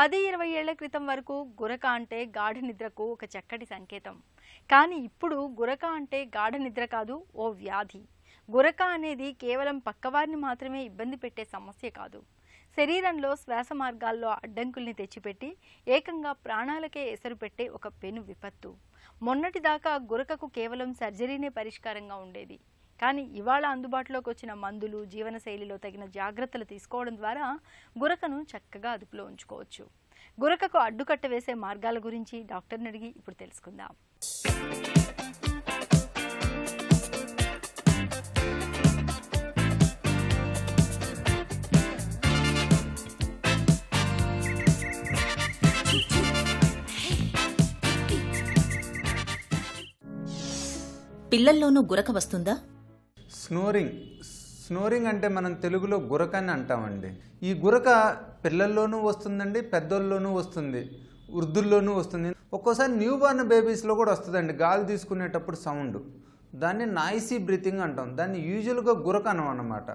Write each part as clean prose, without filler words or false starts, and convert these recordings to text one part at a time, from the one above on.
10-20 ఏళ్ల క్రితం వరకు గురక అంటే గాఢ నిద్రకు ఒక చక్కటి సంకేతం. కానీ ఇప్పుడు గురక అంటే గాఢ నిద్ర కాదు, ఓ వ్యాధి. గురక అనేది కేవలం పక్కవారిని మాత్రమే ఇబ్బంది పెట్టే సమస్య కాదు. శరీరంలో శ్వాస మార్గాల్లో అడ్డంకుల్ని తెచ్చిపెట్టి ఏకంగా ప్రాణాలకే ఎసరు పెట్టే ఒక పెను విపత్తు. మొన్నటిదాకా గురకకు కేవలం సర్జరీనే పరిష్కారంగా ఉండేది. కానీ ఇవాళ అందుబాటులోకి వచ్చిన మందులు, జీవనశైలిలో తగిన జాగ్రత్తలు తీసుకోవడం ద్వారా గురకను చక్కగా అదుపులో ఉంచుకోవచ్చు. గురకకు అడ్డుకట్ట వేసే మార్గాల గురించి డాక్టర్ని అడిగి ఇప్పుడు తెలుసుకుందాం. పిల్లల్లోనూ గురక వస్తుందా? స్నోరింగ్ అంటే మనం తెలుగులో గురక అని అంటామండి. ఈ గురక పిల్లల్లోనూ వస్తుందండి, పెద్దోళ్ళలోనూ వస్తుంది, వృద్ధుల్లోనూ వస్తుంది. ఒక్కోసారి న్యూ బార్న్ బేబీస్లో కూడా వస్తుందండి. గాలి తీసుకునేటప్పుడు సౌండ్, దాన్ని నాయిసీ బ్రీతింగ్ అంటాం. దాన్ని యూజువల్గా గురక అన్నమాట.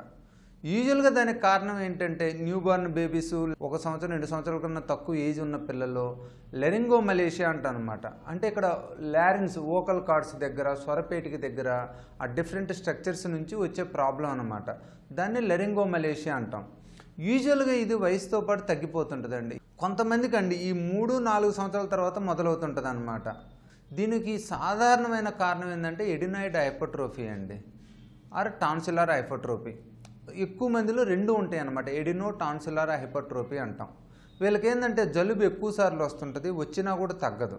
యూజువల్గా దానికి కారణం ఏంటంటే న్యూ బార్న్ బేబీస్ 1 సంవత్సరం 2 సంవత్సరాల కన్నా తక్కువ ఏజ్ ఉన్న పిల్లల్లో లెరింగోమలేషియా అంటారనమాట. అంటే ఇక్కడ లారింగ్స్, వోకల్ కార్డ్స్ దగ్గర, స్వరపేటికి దగ్గర ఆ డిఫరెంట్ స్ట్రక్చర్స్ నుంచి వచ్చే ప్రాబ్లం అనమాట. దాన్ని లెరింగోమలేషియా అంటాం. యూజువల్గా ఇది వయసుతో పాటు తగ్గిపోతుంటుందండి. కొంతమందికి అండి ఈ 3-4 సంవత్సరాల తర్వాత మొదలవుతుంటుంది అనమాట. దీనికి సాధారణమైన కారణం ఏంటంటే ఎడినాయిడ్ హైపర్ట్రోఫీ అండి, ఆర్ టాన్సిలర్ హైపర్ట్రోఫీ. ఎక్కువ మందిలో 2 ఉంటాయి అన్నమాట. ఎడినో టాన్సిలర్ హైపర్ట్రోఫీ అంటాం. వీళ్ళకి ఏంటంటే జలుబు ఎక్కువ సార్లు వస్తుంటుంది, వచ్చినా కూడా తగ్గదు.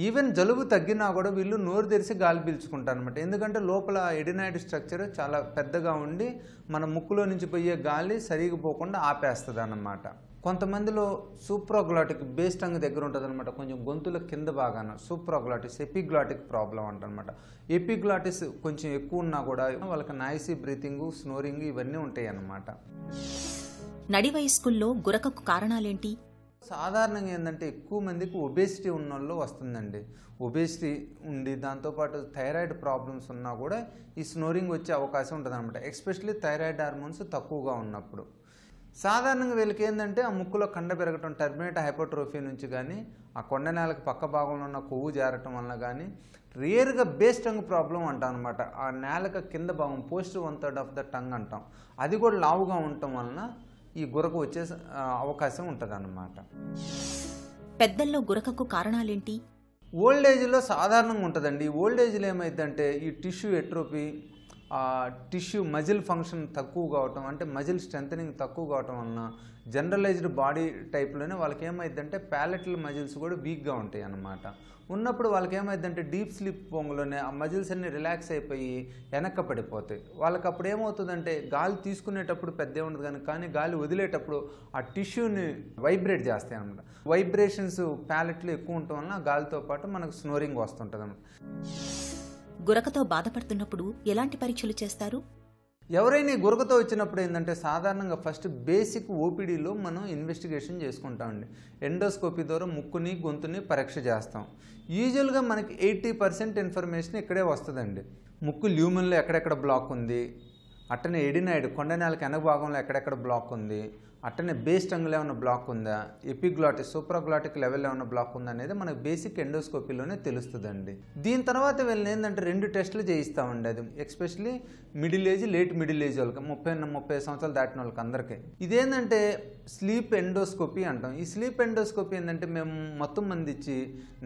ఈవెన్ జలుబు తగ్గినా కూడా వీళ్ళు నోరు తెరిచి గాలి పీల్చుకుంటారు అనమాట. ఎందుకంటే లోపల ఎడినాయిడ్ స్ట్రక్చర్ చాలా పెద్దగా ఉండి మన ముక్కులో నుంచి పోయే గాలి సరిగా పోకుండా ఆపేస్తుంది అన్నమాట. కొంతమందిలో సూప్రోగ్లాటిక్ బేస్ టంగ్ దగ్గర ఉంటుంది అనమాట, కొంచెం గొంతుల కింద భాగాన సూప్రోగ్లాటిస్, ఎపిగ్లాటిక్ ప్రాబ్లం అంటనమాట. ఎపిగ్లాటిస్ కొంచెం ఎక్కువ ఉన్నా కూడా వాళ్ళకి నాయిసీ బ్రీతింగ్, స్నోరింగ్ ఇవన్నీ ఉంటాయి అన్నమాట. నడి వయస్కుల్లో గురకకు కారణాలేంటి? సాధారణంగా ఏంటంటే ఎక్కువ మందికి ఒబేసిటీ ఉన్న వాళ్ళు వస్తుందండి. ఒబేసిటీ ఉండి దాంతోపాటు థైరాయిడ్ ప్రాబ్లమ్స్ ఉన్నా కూడా ఈ స్నోరింగ్ వచ్చే అవకాశం ఉంటుంది అనమాట. ఎస్పెషల్లీ థైరాయిడ్ హార్మోన్స్ తక్కువగా ఉన్నప్పుడు. సాధారణంగా వీళ్ళకి ఏంటంటే ఆ ముక్కులో కండ పెరగటం, టర్మినేట్ హైపర్ట్రోఫీ నుంచి కానీ, ఆ కొండ నేలకు పక్క భాగంలో ఉన్న కొవ్వు జారటం వలన కానీ, రేర్గా బేస్ టంగ్ ప్రాబ్లం అంటాం అనమాట. ఆ నేలకు కింద భాగం, పోస్ట్ 1/3 ఆఫ్ ద టంగ్ అంటాం, అది కూడా లావుగా ఉండటం వలన ఈ గురక వచ్చే అవకాశం ఉంటుంది అన్నమాట. పెద్దల్లో గురకకు కారణాలేంటి? ఓల్డ్ ఏజ్లో సాధారణంగా ఉంటుందండి. ఓల్డ్ ఏజ్లో ఏమైందంటే ఈ tissue atrophy, tissue muscle function తక్కువ కావటం, అంటే మజిల్ స్ట్రెంథనింగ్ తక్కువ కావటం వలన జనరలైజ్డ్ బాడీ టైప్లోనే వాళ్ళకి ఏమైందంటే ప్యాలెటల్ మజిల్స్ కూడా వీక్గా ఉంటాయి అన్నమాట. ఉన్నప్పుడు వాళ్ళకి ఏమైందంటే డీప్ స్లీప్ పొంగులోనే ఆ మజిల్స్ అన్ని రిలాక్స్ అయిపోయి వెనక్కి పడిపోతాయి. వాళ్ళకి అప్పుడు ఏమవుతుందంటే గాలి తీసుకునేటప్పుడు పెద్ద ఉండదు కానీ గాలి వదిలేటప్పుడు ఆ టిష్యూని వైబ్రేట్ చేస్తాయి అన్నమాట. వైబ్రేషన్స్ ప్యాలెట్లో ఎక్కువ ఉండటం వలన గాలితో పాటు మనకు స్నోరింగ్ వస్తుంటుంది అన్నమాట. గురకతో బాధపడుతున్నప్పుడు ఎలాంటి పరీక్షలు చేస్తారు? ఎవరైనా గురకతో వచ్చినప్పుడు ఏంటంటే సాధారణంగా ఫస్ట్ బేసిక్ ఓపీడీలో మనం ఇన్వెస్టిగేషన్ చేసుకుంటామండి. ఎండోస్కోపీ ద్వారా ముక్కుని, గొంతుని పరీక్ష చేస్తాం. యూజువల్గా మనకి 80% ఇన్ఫర్మేషన్ ఇక్కడే వస్తుందండి. ముక్కు ల్యూమన్లో ఎక్కడెక్కడ బ్లాక్ ఉంది, అట్టనే ఎడినాయిడ్ కొండ నేలకు వెనక భాగంలో ఎక్కడెక్కడ బ్లాక్ ఉంది, అట్టనే బేస్ టంగ్లో ఏమైనా బ్లాక్ ఉందా, ఎపిగ్లాటిస్, సూప్రోగ్లాటిక్ లెవెల్లో ఏమైనా బ్లాక్ ఉందా అనేది మనకు బేసిక్ ఎండోస్కోపీలోనే తెలుస్తుందండి. దీని తర్వాత వీళ్ళని ఏంటంటే 2 టెస్టులు చేయిస్తామండి. అది especially middle age, late middle age వాళ్ళకి, 30 సంవత్సరాలు దాటిన వాళ్ళకి అందరికీ. ఇదేంటంటే స్లీప్ ఎండోస్కోపీ అంటాం. ఈ స్లీప్ ఎండోస్కోపీ ఏంటంటే మేము మొత్తం మంది ఇచ్చి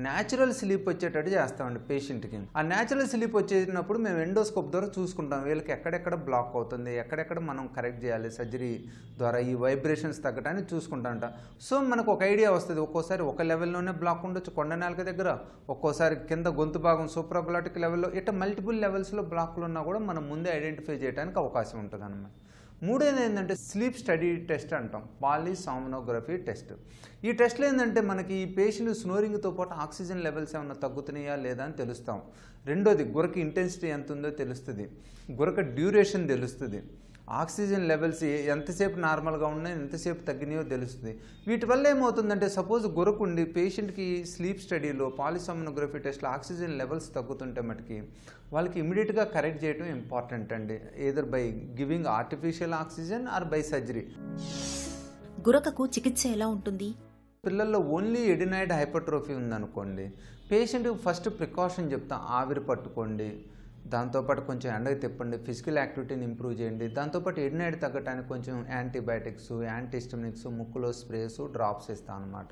న్యాచురల్ స్లీప్ వచ్చేటట్టు చేస్తామండి పేషెంట్కి. ఆ న్యాచురల్ స్లీప్ వచ్చేసినప్పుడు మేము ఎండోస్కోప్ ద్వారా చూసుకుంటాం వీళ్ళకి ఎక్కడెక్కడ బ్లాక్ అవుతుంది, ఎక్కడెక్కడ మనం కరెక్ట్ చేయాలి సర్జరీ ద్వారా ఈ వైబ్రేషన్స్ తగ్గటాన్ని చూసుకుంటాంట. సో మనకు ఒక ఐడియా వస్తుంది. ఒక్కోసారి ఒక లెవెల్లోనే బ్లాక్ ఉండొచ్చు కొండ నేలక దగ్గర, ఒక్కోసారి కింద గొంతు భాగం సూప్రోగ్లాటిక్ లెవెల్లో, ఇట్లా మల్టిపుల్ లెవెల్స్లో బ్లాక్లు ఉన్నా కూడా మనం ముందే ఐడెంటిఫై చేయడానికి అవకాశం ఉంటుంది అన్నమాట. మూడేది ఏంటంటే స్లీప్ స్టడీ టెస్ట్ అంటాం, పాలిసామ్నోగ్రఫీ టెస్ట్. ఈ టెస్ట్లో ఏంటంటే మనకి ఈ పేషెంట్ స్నోరింగ్తో పాటు ఆక్సిజన్ లెవెల్స్ ఏమన్నా తగ్గుతున్నాయా లేదా అని తెలుస్తాం. రెండోది గురక ఇంటెన్సిటీ ఎంత ఉందో తెలుస్తుంది, గురక డ్యూరేషన్ తెలుస్తుంది, ఆక్సిజన్ లెవెల్స్ ఎంతసేపు నార్మల్గా ఉన్నాయి, ఎంతసేపు తగ్గినాయో తెలుస్తుంది. వీటి వల్ల ఏమవుతుందంటే సపోజ్ గురకుండి పేషెంట్కి స్లీప్ స్టడీలో పాలిసోమ్నోగ్రఫీ టెస్ట్లో ఆక్సిజన్ లెవెల్స్ తగ్గుతుంటే మటుకి వాళ్ళకి ఇమీడియట్గా కరెక్ట్ చేయడం ఇంపార్టెంట్ అండి, either by giving artificial oxygen or by surgery. గురకకు చికిత్స ఎలా ఉంటుంది? పిల్లల్లో ఓన్లీ ఎడినాయిడ్ హైపర్ట్రోఫీ ఉందనుకోండి, పేషెంట్కి ఫస్ట్ ప్రికాషన్ చెప్తాం, ఆవిరి పట్టుకోండి, దాంతోపాటు కొంచెం ఎండకి తిప్పండి, ఫిజికల్ యాక్టివిటీని ఇంప్రూవ్ చేయండి, దాంతోపాటు ఎడినాయిడ్ తగ్గడానికి కొంచెం యాంటీబయాటిక్స్, యాంటీహిస్టమినిక్స్, ముక్కులో స్ప్రేస్, డ్రాప్స్ ఇస్తాం అనమాట.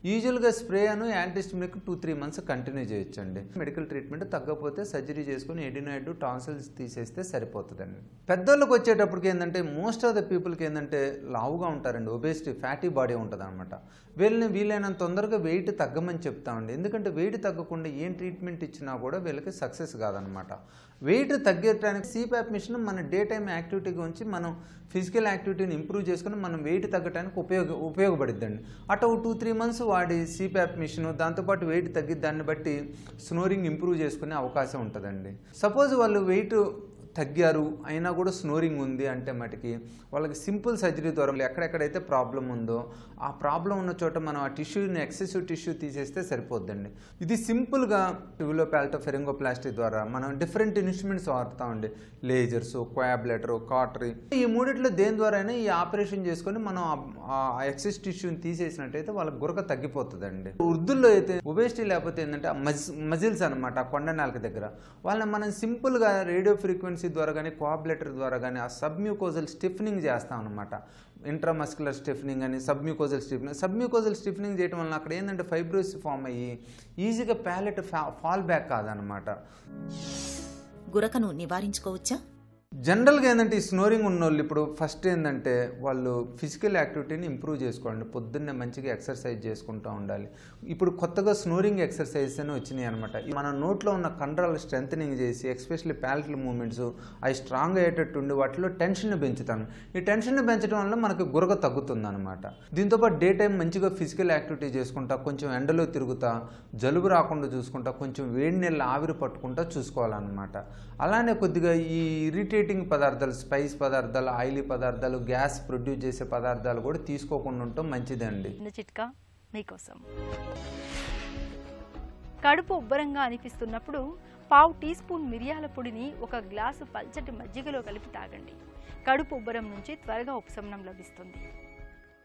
యూజువల్గా స్ప్రే అను యాంటీహిస్టమినిక్ 2-3 మంత్స్ కంటిన్యూ చేయొచ్చండి. మెడికల్ ట్రీట్మెంట్ తగ్గకపోతే సర్జరీ చేసుకుని ఎడినాయిడ్ టాన్సిల్స్ తీసేస్తే సరిపోతుందండి. పెద్దోళ్ళకి వచ్చేటప్పటికి ఏంటంటే మోస్ట్ ఆఫ్ ద పీపుల్కి ఏంటంటే లావుగా ఉంటారండి, ఒబేసిటీ, ఫ్యాటీ బాడీ ఉంటుంది అనమాట. వీళ్ళని వీలైనంత తొందరగా వెయిట్ తగ్గమని చెప్తామండి. ఎందుకంటే వెయిట్ తగ్గకుండా ఏం ట్రీట్మెంట్ ఇచ్చినా కూడా వీళ్ళకి సక్సెస్ కాదనమాట. వెయిట్ తగ్గడానికి సిపాప్ మిషన్ మన డే టైం యాక్టివిటీగా ఉంచి మనం ఫిజికల్ యాక్టివిటీని ఇంప్రూవ్ చేసుకుని మనం వెయిట్ తగ్గడానికి ఉపయోగపడిద్దండి. అటు 2-3 మంత్స్ వాడి సిపాప్ మిషన్, దాంతోపాటు వెయిట్ తగ్గి దాన్ని బట్టి స్నోరింగ్ ఇంప్రూవ్ చేసుకునే అవకాశం ఉంటుందండి. సపోజ్ వాళ్ళు వెయిట్ తగ్గారు అయినా కూడా స్నోరింగ్ ఉంది అంటే మటుకి వాళ్ళకి సింపుల్ సర్జరీ ద్వారా ఎక్కడెక్కడైతే ప్రాబ్లం ఉందో ఆ ప్రాబ్లం ఉన్న చోట మనం ఆ టిష్యూని, ఎక్సెసివ్ టిష్యూ తీసేస్తే సరిపోద్దండి. ఇది సింపుల్గా ట్యూబులోపాల్టోఫెరింగోప్లాస్టీ ద్వారా మనం డిఫరెంట్ ఇన్స్ట్రుమెంట్స్ వాడతామండి, లేజర్స్, కోయాబ్లేటర్, కాటరీ. ఈ మూడిట్లో దేని ద్వారా అయినా ఈ ఆపరేషన్ చేసుకొని మనం ఆ ఎక్సెస్ టిష్యూని తీసేసినట్టయితే వాళ్ళకి గురక తగ్గిపోతుందండి. వృద్ధుల్లో అయితే ఒబేసిటీ లేకపోతే ఏంటంటే మజిల్స్ అనమాట, ఆ కొండ నాలుక దగ్గర వాళ్ళని మనం సింపుల్గా రేడియో ఫ్రీక్వెన్సీ ద్వారా కానీ కోఆబ్లేటర్ ద్వారా కానీ ఆ సబ్మ్యూకోజల్ స్టిఫ్నింగ్ చేస్తాం అనమాట. ఇంట్రామస్కులర్ స్టిఫ్నింగ్ అని, సబ్మ్యూకోజల్ స్టిఫ్నింగ్ చేయడం వలన అక్కడ ఏంటంటే ఫైబ్రోసిస్ ఫామ్ అయ్యి ఈజీగా ప్యాలెట్ ఫాల్ బ్యాక్ కాదనమాట. గురకను నివారించుకోవచ్చా? జనరల్గా ఏంటంటే ఈ స్నోరింగ్ ఉన్నోళ్ళు ఇప్పుడు ఫస్ట్ ఏంటంటే వాళ్ళు ఫిజికల్ యాక్టివిటీని ఇంప్రూవ్ చేసుకోండి, పొద్దున్నే మంచిగా ఎక్సర్సైజ్ చేసుకుంటూ ఉండాలి. ఇప్పుడు కొత్తగా స్నోరింగ్ ఎక్సర్సైజెస్ అని వచ్చినాయి అనమాట. మన నోట్లో ఉన్న కండరాలు స్ట్రెంథనింగ్ చేసి ఎస్పెషల్లీ ప్యాలెటల్ మూమెంట్స్ అవి స్ట్రాంగ్ అయ్యేటట్టు ఉండి వాటిలో టెన్షన్ పెంచుతాను. ఈ టెన్షన్ పెంచడం వల్ల మనకు గురక తగ్గుతుంది అనమాట. దీంతోపాటు డే టైం మంచిగా ఫిజికల్ యాక్టివిటీ చేసుకుంటా, కొంచెం ఎండలో తిరుగుతా, జలుబు రాకుండా చూసుకుంటా, కొంచెం వేడి నీళ్ళు ఆవిరి పట్టుకుంటా చూసుకోవాలన్నమాట. అలానే కొద్దిగా ఈ ఇరిటేటింగ్ పదార్థాలు, స్పైస్ పదార్థాలు, ఆయిలీ పదార్థాలు, గ్యాస్ ప్రొడ్యూస్ చేసే పదార్థాలు కూడా తీసుకోకుండా ఉండటం మంచిదండి. చిట్కా మీకోసం. కడుపు ఉబ్బరంగా అనిపిస్తున్నప్పుడు 1/2 టీ స్పూన్ మిరియాల పొడిని 1 గ్లాసు పల్చటి మజ్జిగలో కలిపి తాగండి. కడుపు ఉబ్బరం నుంచి త్వరగా ఉపశమనం లభిస్తుంది.